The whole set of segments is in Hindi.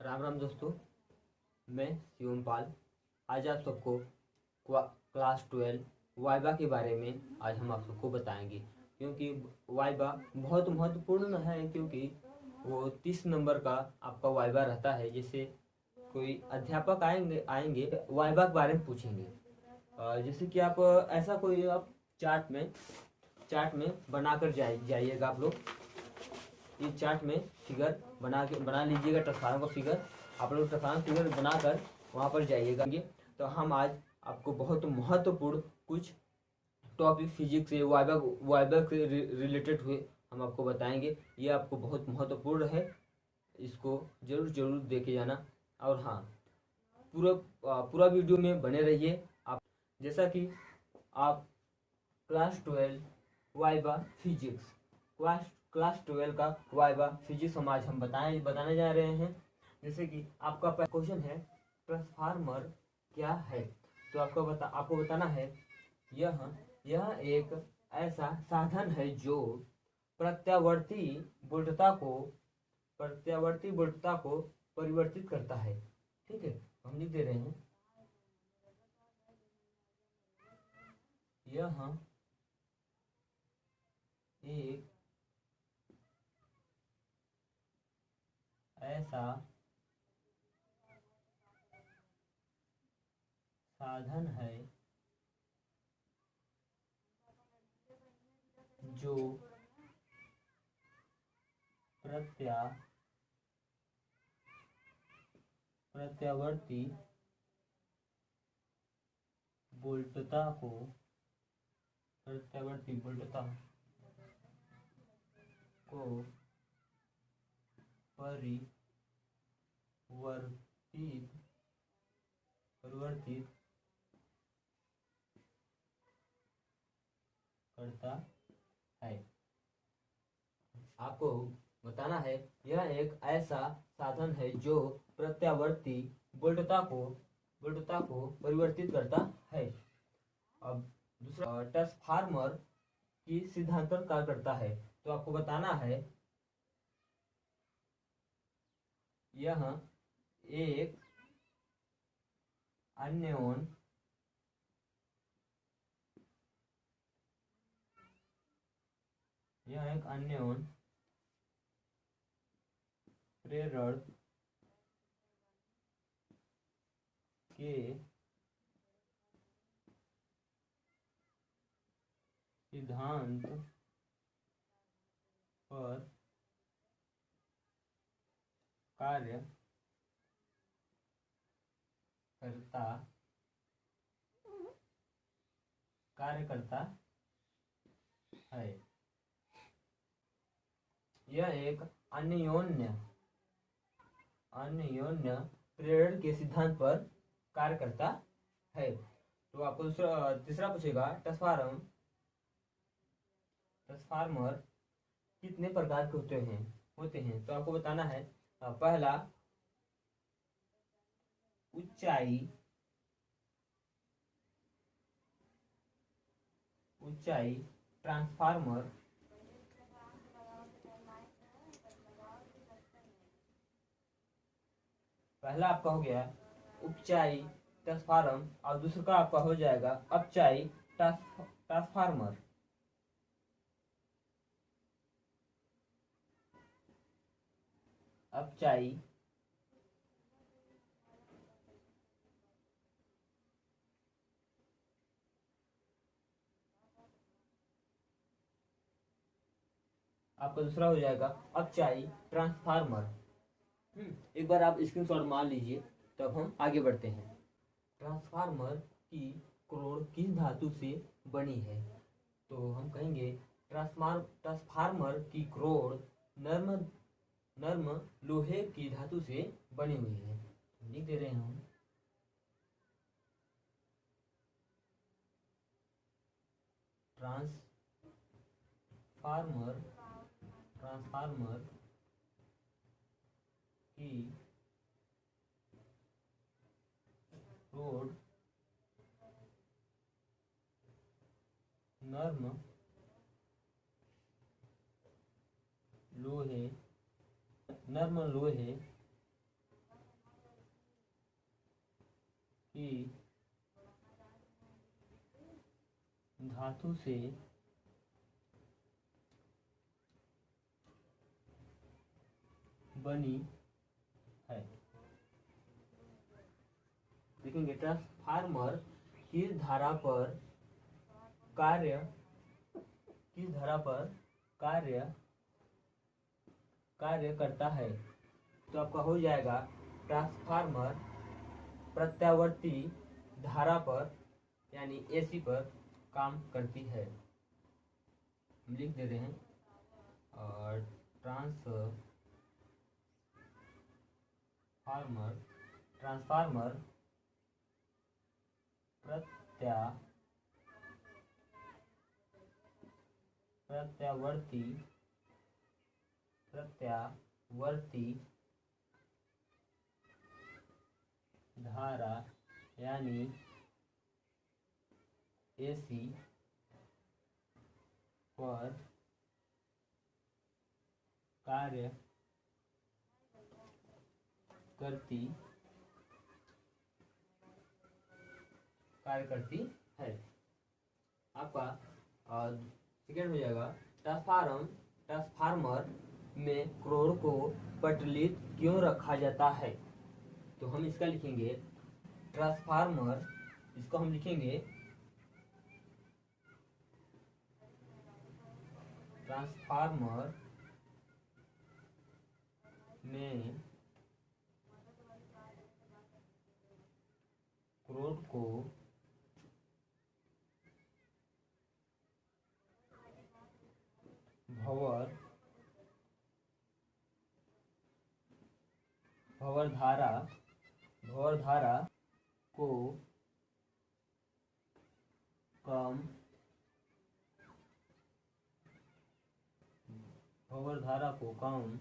राम राम दोस्तों, मैं शिवम पाल। आज आप सबको क्लास 12 वाइवा के बारे में आज हम आप सबको बताएंगे। क्योंकि वाइवा बहुत महत्वपूर्ण है, क्योंकि वो 30 नंबर का आपका वाइवा रहता है। जैसे कोई अध्यापक आएंगे वाइवा के बारे में पूछेंगे। जैसे कि आप ऐसा कोई आप चार्ट में बनाकर जाइएगा। आप लोग इस चार्ट में फिगर बना लीजिएगा, ट्रांसफार्मर का फिगर। आप लोग ट्रांसफार्मर फिगर बनाकर वहाँ पर जाइएगा। तो हम आज आपको बहुत महत्वपूर्ण कुछ टॉपिक फिजिक्स से वाइवा के रिलेटेड हुए हम आपको बताएंगे। ये आपको बहुत महत्वपूर्ण है, इसको जरूर देखे जाना। और हाँ, पूरा वीडियो में बने रहिए। आप जैसा कि आप क्लास 12 वाइवा फिजिक्स क्लास 12 का वाइवा फिजिक्स हम आज बताने जा रहे हैं। जैसे कि आपका क्वेश्चन है, ट्रांसफार्मर क्या है। तो आपको बताना है, यह एक ऐसा साधन है जो प्रत्यावर्ती वोल्टता को परिवर्तित करता है। ठीक है, हम लिख दे रहे हैं, यह एक ऐसा साधन है जो प्रत्यावर्ती वोल्टता को परिवर्तित करता है। आपको बताना है, यह एक ऐसा साधन है जो प्रत्यावर्ती वोल्टता को परिवर्तित करता है। अब दूसरा, ट्रांसफार्मर की सिद्धांतन कार्य करता है। तो आपको बताना है, यह एक अन्योन प्रेरण के सिद्धांत पर कार्य करता है। यह एक अन्योन्य प्रेरण के सिद्धांत पर कार्य करता है। तो आपको तीसरा पूछेगा, ट्रांसफार्मर कितने प्रकार के होते हैं। तो आपको बताना है, पहला, ऊंचाई ट्रांसफार्मर। पहला आपका हो गया ऊंचाई ट्रांसफार्मर, और दूसरा का आपका हो जाएगा अपचाई ट्रांसफार्मर। अपचाई आपका दूसरा हो जाएगा अपचाई ट्रांसफार्मर। एक बार आप स्क्रीनशॉट मान लीजिए, तब हम आगे बढ़ते हैं। ट्रांसफार्मर की कोर किस धातु से बनी है। तो हम कहेंगे, ट्रांसफार्मर की कोर नर्म लोहे की धातु से बनी हुई है। लिख दे रहे हैं हम, ट्रांसफार्मर की कोर नर्म लोहे कि धातु से बनी है। देखेंगे ट्रांसफार्मर किस धारा पर कार्य करता है। तो आपका हो जाएगा ट्रांसफार्मर प्रत्यावर्ती धारा पर यानी एसी पर काम करती है। हम लिख देते हैं और ट्रांसफार्मर प्रत्यावर्ती धारा यानी एसी पर कार्य करती है। आपका सेकेंड हो जाएगा ट्रांसफार्मर में क्रोड को पटलित क्यों रखा जाता है। तो हम इसका लिखेंगे ट्रांसफार्मर, इसको हम लिखेंगे ट्रांसफार्मर में क्रोड को भंवर धारा को कम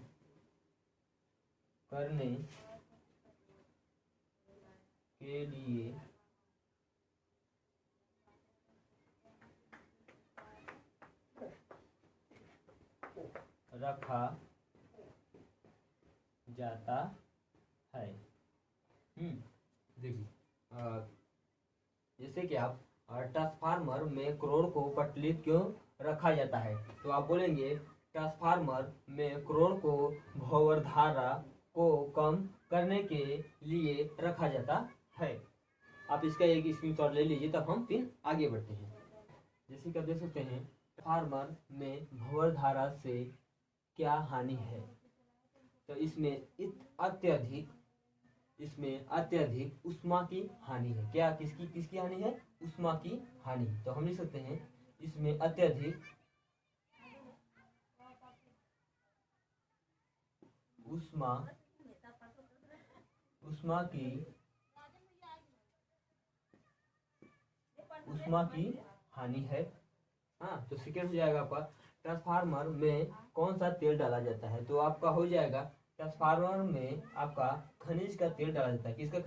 करने के लिए रखा जाता है। देखिए जैसे कि आप ट्रांसफार्मर में क्रोड को पटलित क्यों रखा जाता है, तो आप बोलेंगे ट्रांसफार्मर में क्रोड को भंवर धारा को कम करने के लिए रखा जाता है। आप इसका एक स्क्रीनशॉट ले लीजिए, तब हम फिर आगे बढ़ते हैं। जैसे कि आप देख सकते हैं ट्रांसफार्मर में भंवर धारा से क्या हानि है। तो इसमें अत्यधिक ऊष्मा की हानि है। क्या किसकी हानि है? ऊष्मा की हानि। तो हम लिख सकते हैं इसमें अत्यधिक ऊष्मा की हानि है। हाँ, तो सेकेंड हो जाएगा आपका ट्रांसफार्मर में कौन सा तेल डाला जाता है। तो आपका हो जाएगा ट्रांसफार्मर में आपका खनिज का तेल डाला जाता है। किसका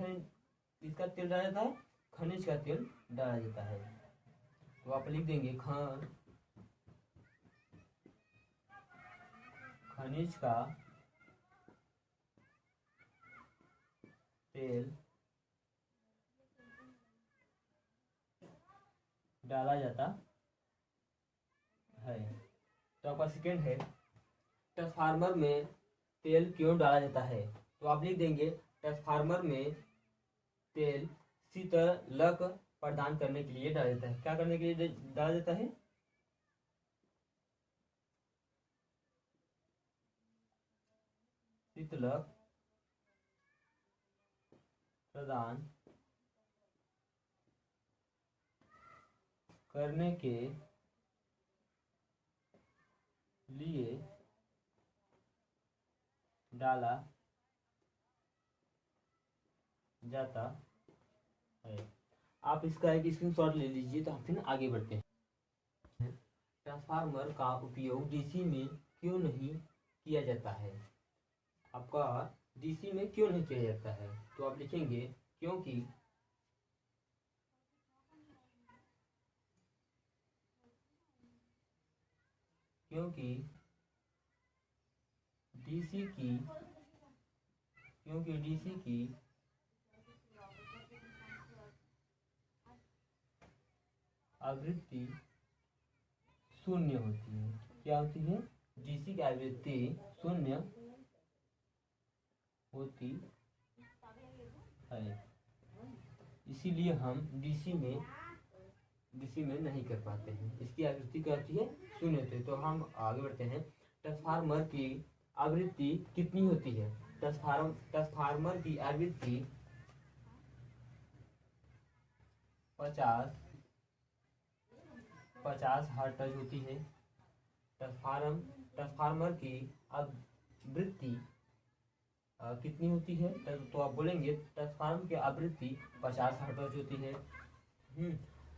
तेल डाला जाता है? खनिज का तेल डाला जाता है। तो आप लिख देंगे खनिज का तेल डाला जाता है। तो आपका सेकेंड है ट्रांसफार्मर में तेल क्यों डाला जाता है। तो आप लिख देंगे ट्रांसफार्मर में तेल शीतलक प्रदान करने के लिए डाला जाता है। क्या करने के लिए डाला जाता है? शीतलक प्रदान करने के लिए डाला जाता है। आप इसका एक स्क्रीनशॉट ले लीजिए, तो हम फिर आगे बढ़ते हैं। ट्रांसफार्मर का उपयोग डीसी में क्यों नहीं किया जाता है। आपका डीसी में क्यों नहीं किया जाता है। तो आप लिखेंगे क्योंकि डीसी की आवृत्ति शून्य होती है। क्या होती है? डीसी की आवृत्ति शून्य होती है, इसीलिए हम डीसी में नहीं कर पाते हैं। इसकी आवृत्ति क्या होती है? शून्य होती है। तो हम आगे बढ़ते हैं। ट्रांसफार्मर की आवृत्ति कितनी होती है? ट्रांसफार्मर की आवृत्ति 50 हर्ट्ज होती है। ट्रांसफार्मर की आवृत्ति कितनी होती है? तो आप बोलेंगे ट्रांसफार्मर की आवृत्ति 50 हर्ट्ज होती है।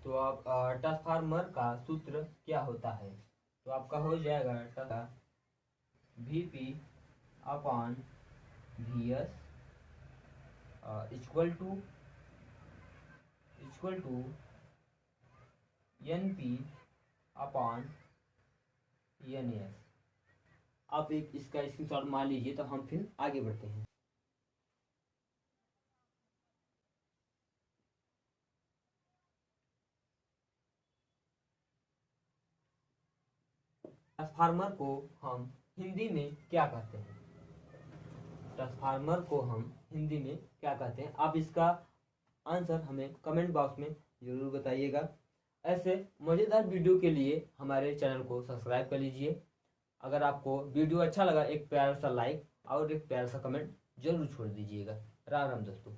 तो आप ट्रांसफार्मर का सूत्र क्या होता है? तो आपका हो जाएगा VP upon VS equal to NP upon NS। आप एक इसका स्क्रीनशॉट मान लीजिए, तो हम फिर आगे बढ़ते हैं। ट्रांसफार्मर को हम हिंदी में क्या कहते हैं? ट्रांसफार्मर को हम हिंदी में क्या कहते हैं? आप इसका आंसर हमें कमेंट बॉक्स में ज़रूर बताइएगा। ऐसे मज़ेदार वीडियो के लिए हमारे चैनल को सब्सक्राइब कर लीजिए। अगर आपको वीडियो अच्छा लगा, एक प्यारा सा लाइक और एक प्यारा सा कमेंट जरूर छोड़ दीजिएगा। राम राम दोस्तों।